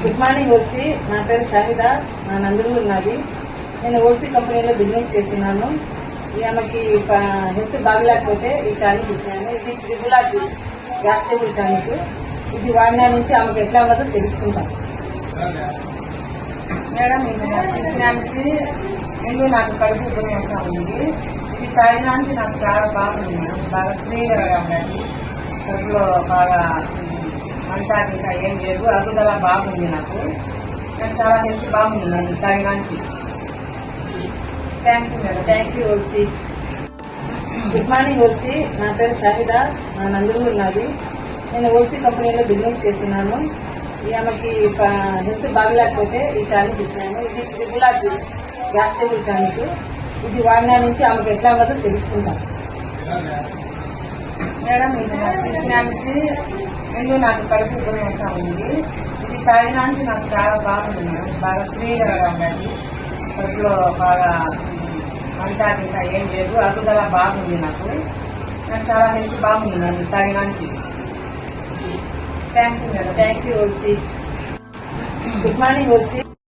Good morning OC. నా పేరు షాహిదా. నా నందమూరి నాది. నేను ఓసి కంపెనీలో బిజినెస్ చేస్తున్నాను. ఆమెకి హెల్త్ బాగలేకపోతే ఈ టానిక్ ఇచ్చినాను. ఇది త్రిబులా జ్యూస్, గ్యాస్ టేబుల్ టానిక్. ఇది వాడినా నుంచి ఆమెకు ఎట్లా ఉన్నదో తెలుసుకుంటాం. మేడం, ఇది తీసుకున్నానికి ముందు నాకు కడుపు ఉపయోగం ఉంది. ఇది తాగినానికి నాకు చాలా బాగుంది మేడం. బాగా ఫ్రీగా ఉన్నది. కడుపులో బాగా అంతా ఇంకా ఏం లేదు. అరుగుదల బాగుంది. నాకు చాలా హెల్త్ బాగుంది నన్ను తాగడానికి. Thank you madam. Thank you OC. Good morning OC. నా పేరు షాహిదా. నా నందమూరి నాది. నేను ఓసి కంపెనీలో బిజినెస్ చేస్తున్నాను. ఆమెకి హెల్త్ బాగలేకపోతే ఈ టానిక్ ఇచ్చినాను. ఇది త్రిబులా జ్యూస్, గ్యాస్ టేబుల్ టానిక్. ఇది వాడినా నుంచి ఆమెకు ఎట్లా ఉన్నదో తెలుసుకుంటాం. మేడం, ఇది తీసుకున్నానికి ముందు నాకు కడుపు ఉపయోగం ఉంది. ఇది తాగినానికి నాకు చాలా బాగుంది మేడం. బాగా ఫ్రీగా ఉన్నది. కడుపులో బాగా అంతా ఇంకా ఏం లేదు. అరుగుదల బాగుంది. నాకు చాలా హెల్త్ బాగుంది నన్ను తాగడానికి. Thank you madam. Thank you OC. Good morning OC.